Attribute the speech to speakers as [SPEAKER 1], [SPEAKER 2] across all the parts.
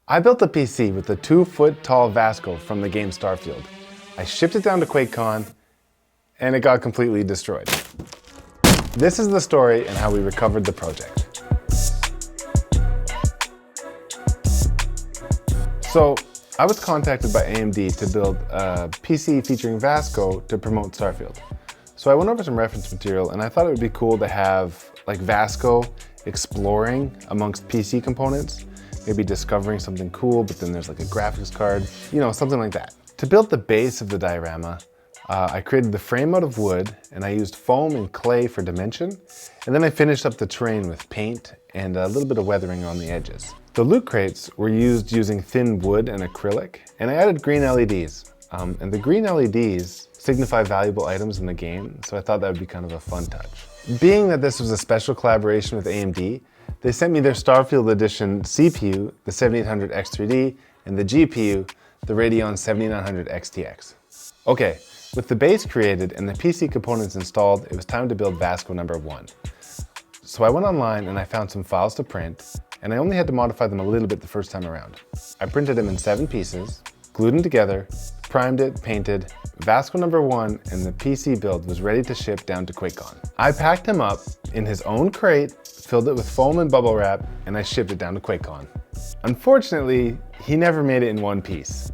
[SPEAKER 1] I built a PC with a 2-foot-tall Vasco from the game Starfield. I shipped it down to QuakeCon, and it got completely destroyed. This is the story and how we recovered the project. So, I was contacted by AMD to build a PC featuring Vasco to promote Starfield. So I went over some reference material and I thought it would be cool to have like Vasco exploring amongst PC components, maybe discovering something cool, but then there's like a graphics card, you know, something like that. To build the base of the diorama, I created the frame out of wood and I used foam and clay for dimension. And then I finished up the terrain with paint and a little bit of weathering on the edges. The loot crates were used using thin wood and acrylic, and I added green LEDs. And the green LEDs signify valuable items in the game, so I thought that would be kind of a fun touch. Being that this was a special collaboration with AMD, they sent me their Starfield Edition CPU, the 7800 X3D, and the GPU, the Radeon 7900 XTX. Okay, with the base created and the PC components installed, it was time to build Vasco number 1. So I went online and I found some files to print, and I only had to modify them a little bit the first time around. I printed them in 7 pieces, glued them together, primed it, painted. Vasco number 1 and the PC build was ready to ship down to QuakeCon. I packed him up in his own crate, filled it with foam and bubble wrap, and I shipped it down to QuakeCon. Unfortunately, he never made it in one piece.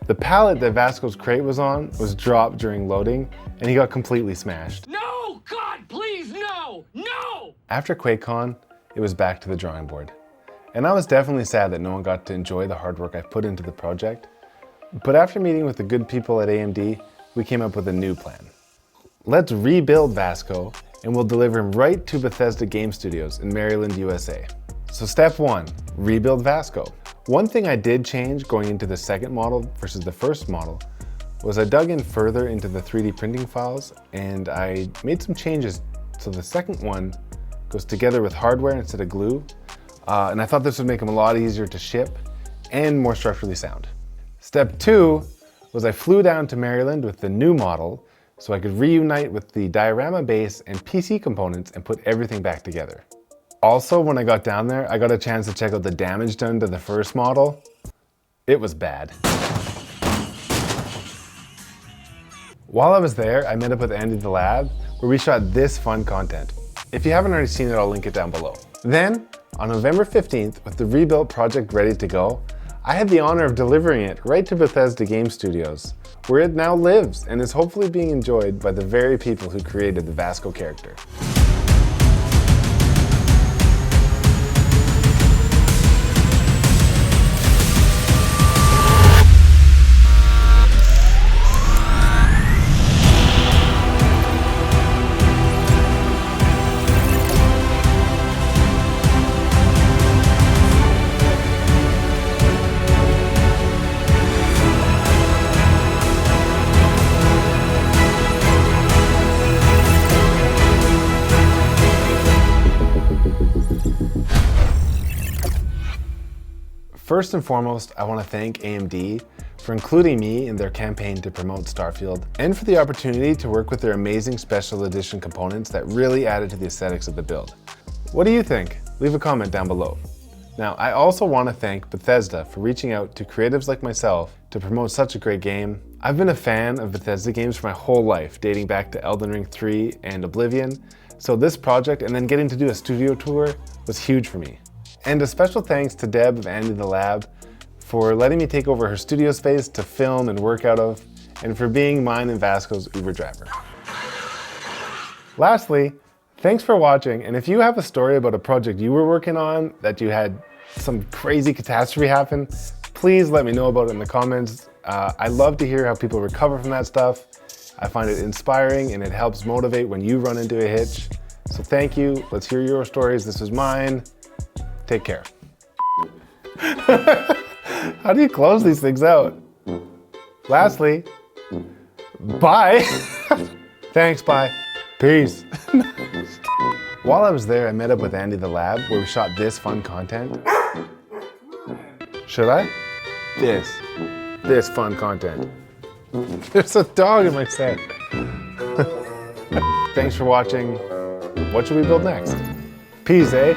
[SPEAKER 1] The pallet that Vasco's crate was on was dropped during loading, and he got completely smashed.
[SPEAKER 2] No! God, please, no! No!
[SPEAKER 1] After QuakeCon, it was back to the drawing board. And I was definitely sad that no one got to enjoy the hard work I put into the project. But after meeting with the good people at AMD, we came up with a new plan. Let's rebuild Vasco, and we'll deliver him right to Bethesda Game Studios in Maryland, USA. So step 1, rebuild Vasco. One thing I did change going into the second model versus the first model was I dug in further into the 3D printing files and I made some changes so the second one goes together with hardware instead of glue. And I thought this would make them a lot easier to ship and more structurally sound. Step 2 was I flew down to Maryland with the new model so I could reunite with the diorama base and PC components and put everything back together. Also, when I got down there, I got a chance to check out the damage done to the first model. It was bad. While I was there, I met up with Andy the Lab, where we shot this fun content. If you haven't already seen it, I'll link it down below. Then, on November 15th, with the rebuilt project ready to go, I had the honor of delivering it right to Bethesda Game Studios, where it now lives and is hopefully being enjoyed by the very people who created the Vasco character. First and foremost, I want to thank AMD for including me in their campaign to promote Starfield and for the opportunity to work with their amazing special edition components that really added to the aesthetics of the build. What do you think? Leave a comment down below. Now, I also want to thank Bethesda for reaching out to creatives like myself to promote such a great game. I've been a fan of Bethesda games for my whole life, dating back to Elden Ring 3 and Oblivion, so this project and then getting to do a studio tour was huge for me. And a special thanks to Deb of Andy the Lab for letting me take over her studio space to film and work out of, and for being mine and Vasco's Uber driver. Lastly, thanks for watching, and if you have a story about a project you were working on that you had some crazy catastrophe happen, please let me know about it in the comments. I love to hear how people recover from that stuff. I find it inspiring and it helps motivate when you run into a hitch. So thank you, let's hear your stories. This was mine. Take care. How do you close these things out? Lastly, bye. Thanks, bye. Peace. While I was there, I met up with Andy the Lab, where we shot this fun content. Should I? This fun content. There's a dog in my set. Thanks for watching. What should we build next? Peace, eh?